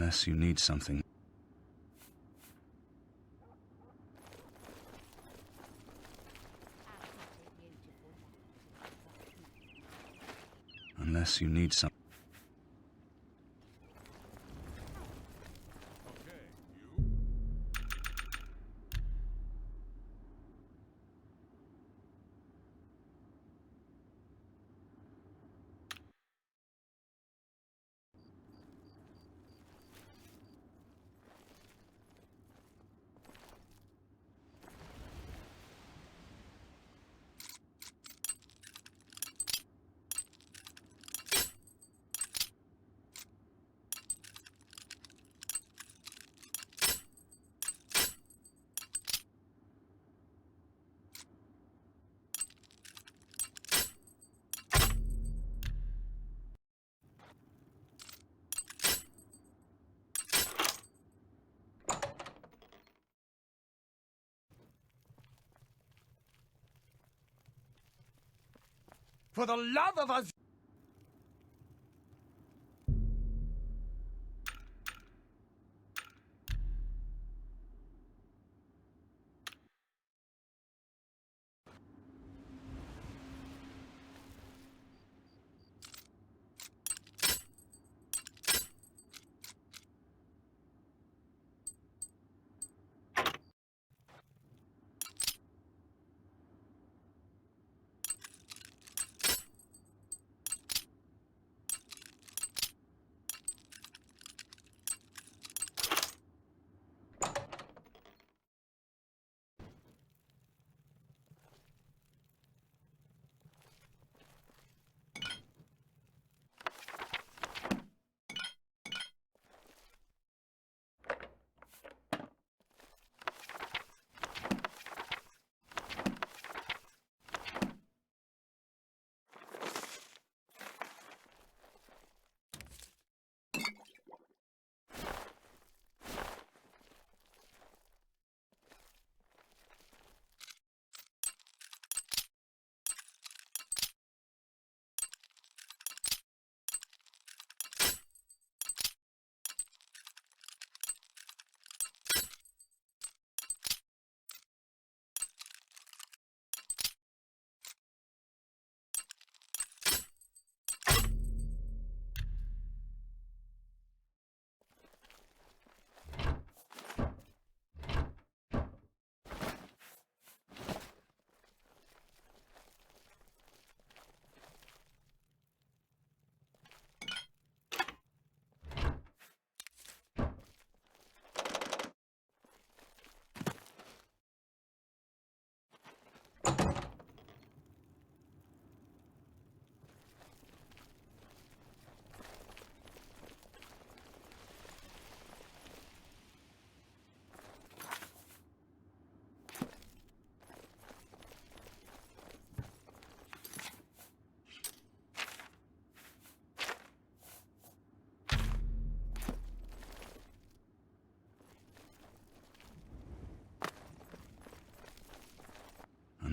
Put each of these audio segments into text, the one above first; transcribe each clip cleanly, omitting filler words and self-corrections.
Unless you need something. Unless you need something. For the love of us!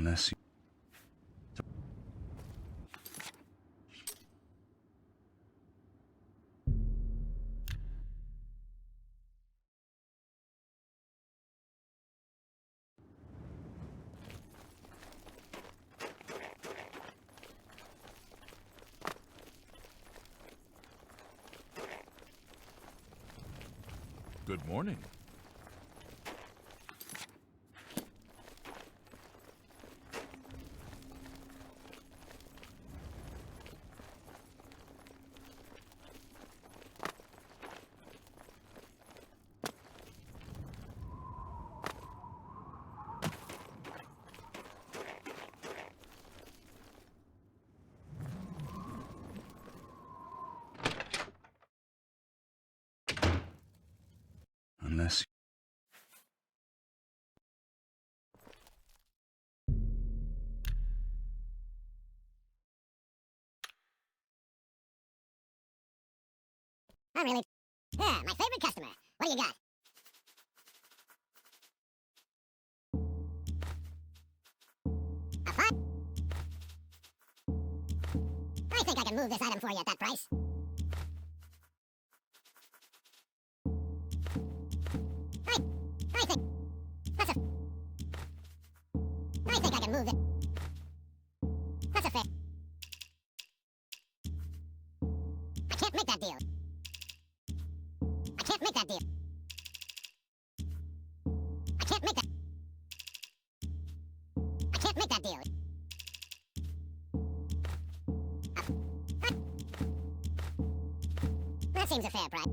Unless you... Good morning. Unless... I'm really... Yeah, my favorite customer. What do you got? A pot? I think I can move this item for you at that price. can't make that deal. I can't make that deal. I can't make that. I can't make that deal. That seems a fair price.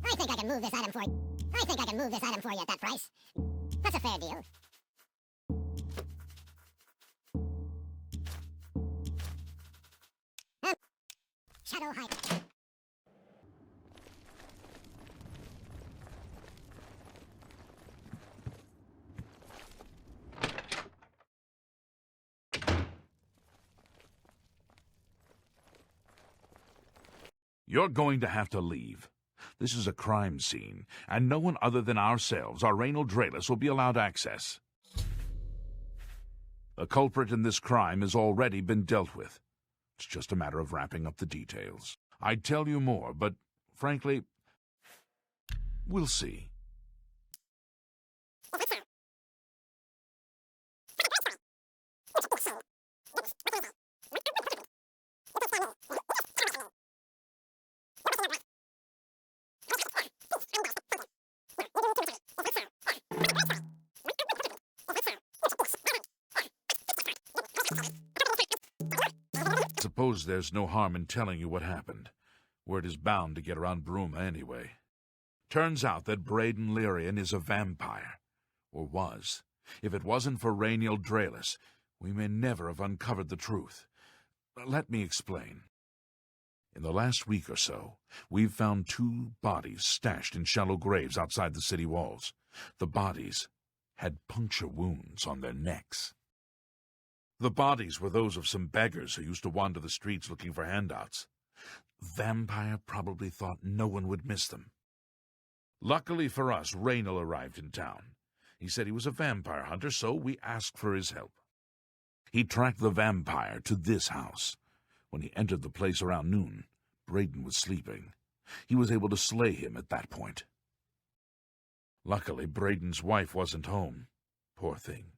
I think I can move this item for you. I think I can move this item for you at that price. That's a fair deal. Shadow height. You're going to have to leave. This is a crime scene, and no one other than ourselves, our Recommenndation Draelus, will be allowed access. The culprit in this crime has already been dealt with. It's just a matter of wrapping up the details. I'd tell you more, but, frankly, we'll see. Suppose there's no harm in telling you what happened. Word is bound to get around Bruma anyway. Turns out that Braden Lyrian is a vampire. Or was. If it wasn't for Recommenndation Draelus, we may never have uncovered the truth. Let me explain. In the last week or so, we've found 2 bodies stashed in shallow graves outside the city walls. The bodies had puncture wounds on their necks. The bodies were those of some beggars who used to wander the streets looking for handouts. Vampire probably thought no one would miss them. Luckily for us, Raynal arrived in town. He said he was a vampire hunter, so we asked for his help. He tracked the vampire to this house. When he entered the place around noon, Braden was sleeping. He was able to slay him at that point. Luckily, Braden's wife wasn't home. Poor thing.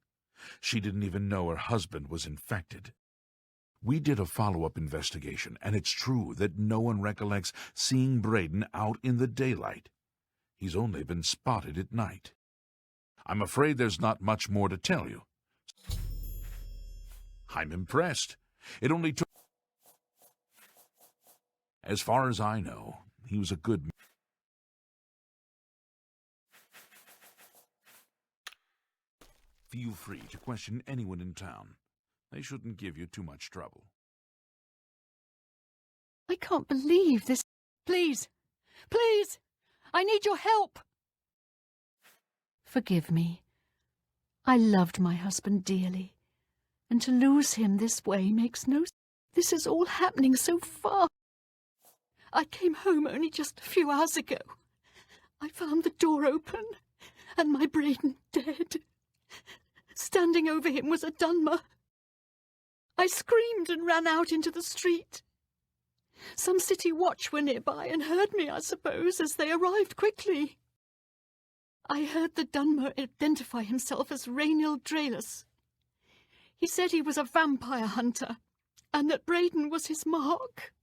She didn't even know her husband was infected. We did a follow-up investigation, and it's true that no one recollects seeing Braden out in the daylight. He's only been spotted at night. I'm afraid there's not much more to tell you. I'm impressed. It only took... As far as I know, he was a good man. Feel free to question anyone in town. They shouldn't give you too much trouble. I can't believe this. Please, please, I need your help. Forgive me. I loved my husband dearly, and to lose him this way makes no sense. This is all happening so fast. I came home only just a few hours ago. I found the door open, and my Braden dead. Standing over him was a Dunmer. I screamed and ran out into the street. Some city watch were nearby and heard me, I suppose, as they arrived quickly. I heard the Dunmer identify himself as Recommenndation Draelus. He said he was a vampire hunter, and that Braden was his mark.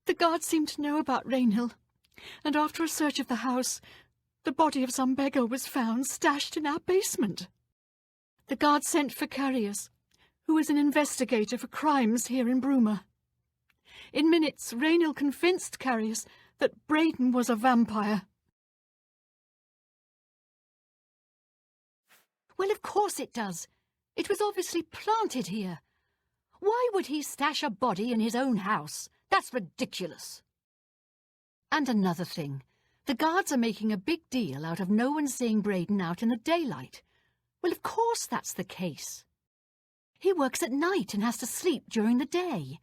The guards seemed to know about Recommenndation, and after a search of the house, the body of some beggar was found stashed in our basement. The guards sent for Carius, who is an investigator for crimes here in Bruma. In minutes, Recommenndation convinced Carius that Braden was a vampire. Well, of course it does. It was obviously planted here. Why would he stash a body in his own house? That's ridiculous. And another thing. The guards are making a big deal out of no one seeing Braden out in the daylight. Well, of course that's the case. He works at night and has to sleep during the day.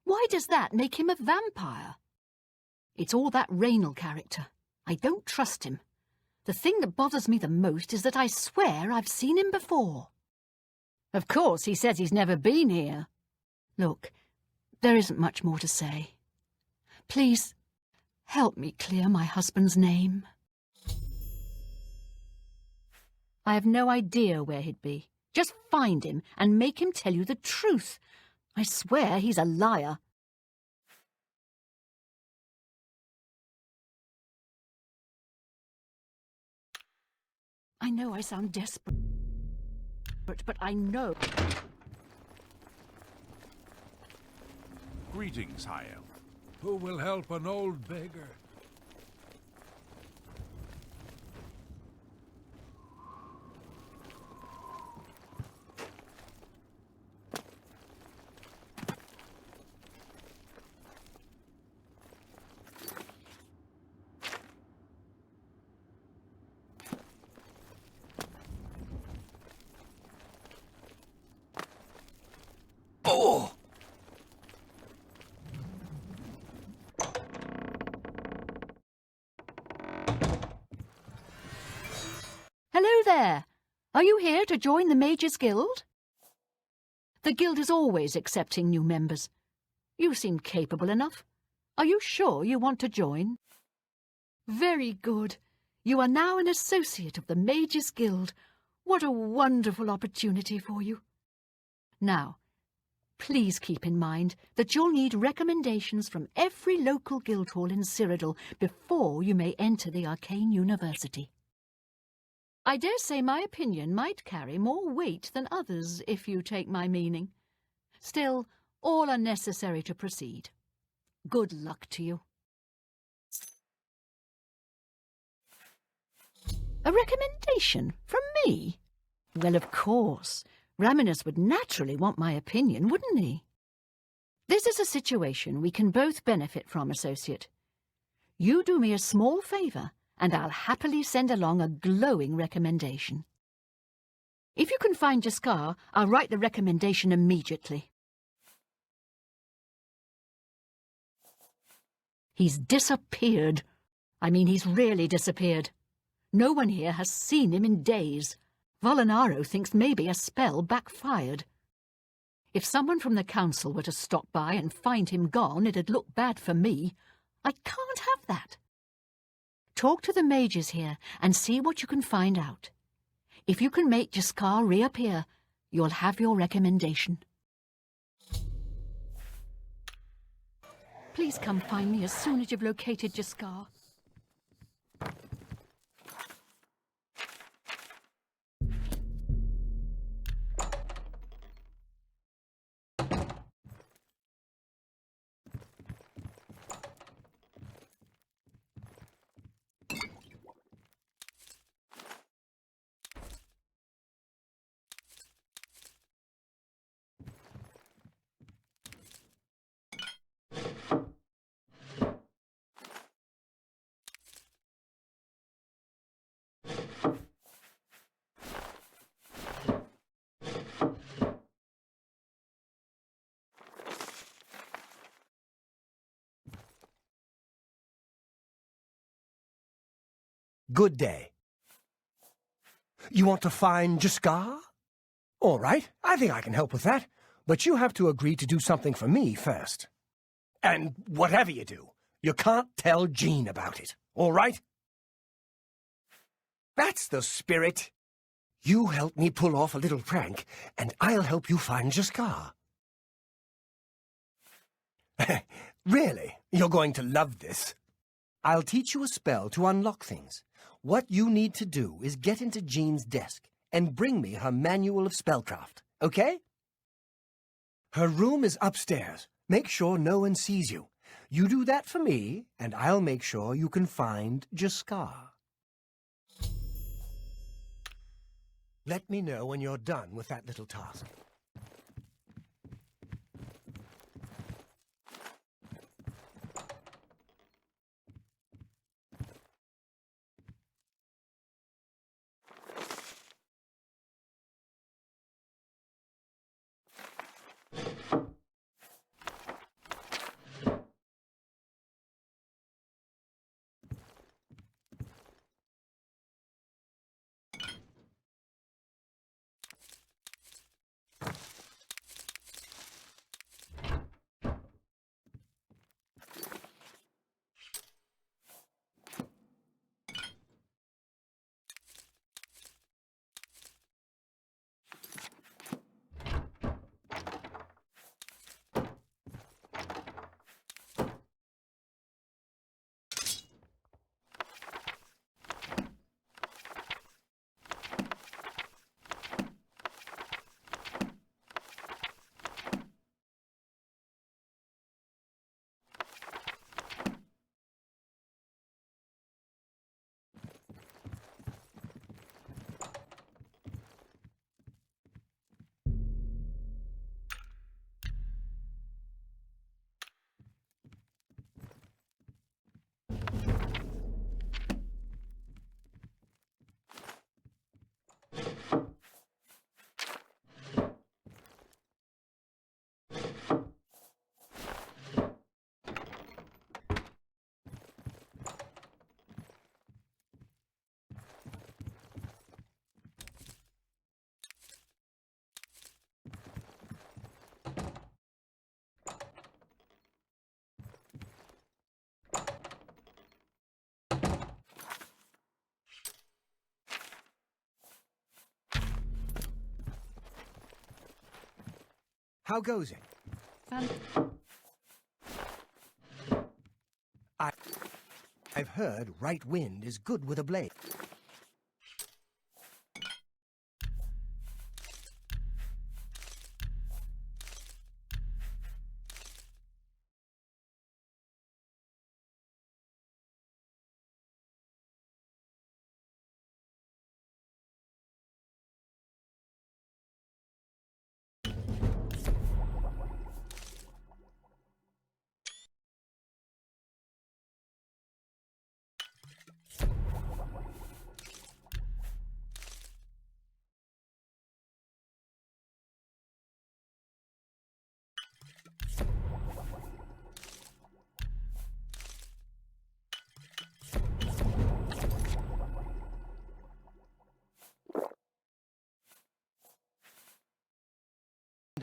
Why does that make him a vampire? It's all that Recommenndation character. I don't trust him. The thing that bothers me the most is that I swear I've seen him before. Of course, he says he's never been here. Look, there isn't much more to say. Please, help me clear my husband's name. I have no idea where he'd be. Just find him and make him tell you the truth. I swear he's a liar. I know I sound desperate, but I know. Greetings, High Elf. Who will help an old beggar? Oh! Hello there. Are you here to join the Mages Guild? The guild is always accepting new members. You seem capable enough. Are you sure you want to join? Very good. You are now an associate of the Mages Guild. What a wonderful opportunity for you. Now, please keep in mind that you'll need recommendations from every local guild hall in Cyrodiil before you may enter the Arcane University. I dare say my opinion might carry more weight than others, if you take my meaning. Still, all are necessary to proceed. Good luck to you. A recommendation from me? Well, of course. Raminus would naturally want my opinion, wouldn't he? This is a situation we can both benefit from, Associate. You do me a small favour, and I'll happily send along a glowing recommendation. If you can find Jaskar, I'll write the recommendation immediately. He's disappeared. I mean, he's really disappeared. No one here has seen him in days. Volinaro thinks maybe a spell backfired. If someone from the council were to stop by and find him gone, it'd look bad for me. I can't have that. Talk to the mages here and see what you can find out. If you can make Jaskar reappear, you'll have your recommendation. Please come find me as soon as you've located Jaskar. Good day. You want to find Jaskar? All right, I think I can help with that. But you have to agree to do something for me first. And whatever you do, you can't tell Jean about it, all right? That's the spirit. You help me pull off a little prank, and I'll help you find Jaskar. Really, you're going to love this. I'll teach you a spell to unlock things. What you need to do is get into Jean's desk and bring me her manual of spellcraft, okay? Her room is upstairs. Make sure no one sees you. You do that for me, and I'll make sure you can find Jaskar. Let me know when you're done with that little task. How goes it? I've heard right wind is good with a blade.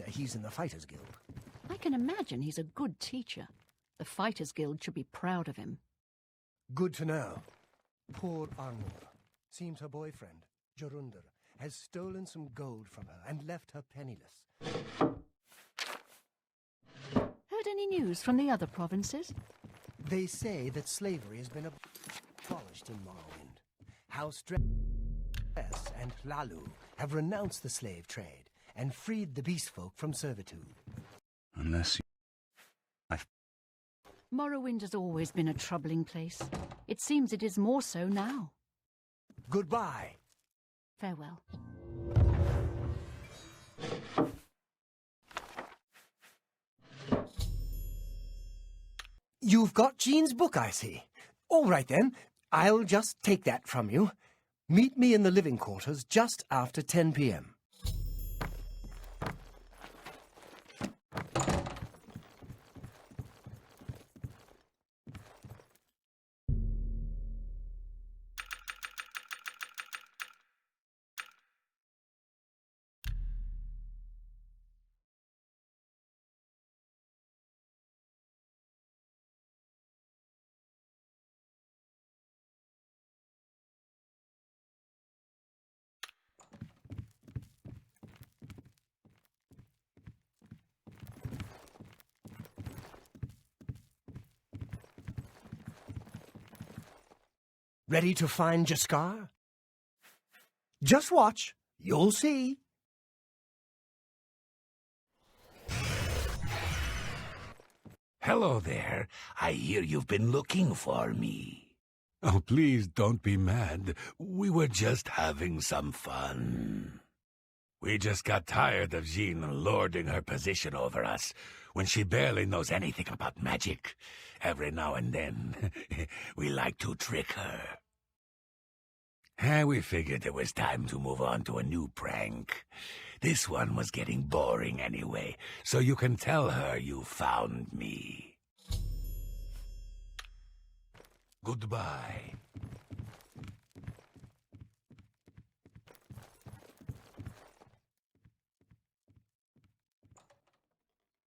He's in the Fighters Guild. I can imagine he's a good teacher. The Fighters Guild should be proud of him. Good to know. Poor Arnor. Seems her boyfriend, Jorunder, has stolen some gold from her and left her penniless. Heard any news from the other provinces? They say that slavery has been abolished in Morrowind. House Dress and Hlalu have renounced the slave trade and freed the beast folk from servitude. Unless you... Morrowind has always been a troubling place. It seems it is more so now. Goodbye. Farewell. You've got Jean's book, I see. All right, then. I'll just take that from you. Meet me in the living quarters just after 10 p.m. Ready to find Jaskar? Just watch. You'll see. Hello there. I hear you've been looking for me. Oh, please don't be mad. We were just having some fun. We just got tired of Jean lording her position over us when she barely knows anything about magic. Every now and then, we like to trick her. We figured it was time to move on to a new prank. This one was getting boring anyway, so you can tell her you found me. Goodbye.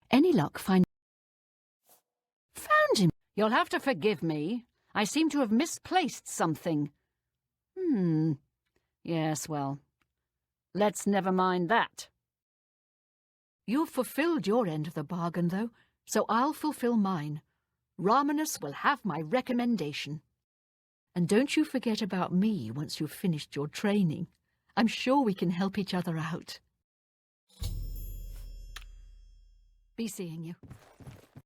Any luck Found him. You'll have to forgive me. I seem to have misplaced something. Yes, well, let's never mind that. You've fulfilled your end of the bargain, though, so I'll fulfill mine. Ramanus will have my recommendation. And don't you forget about me once you've finished your training. I'm sure we can help each other out. Be seeing you.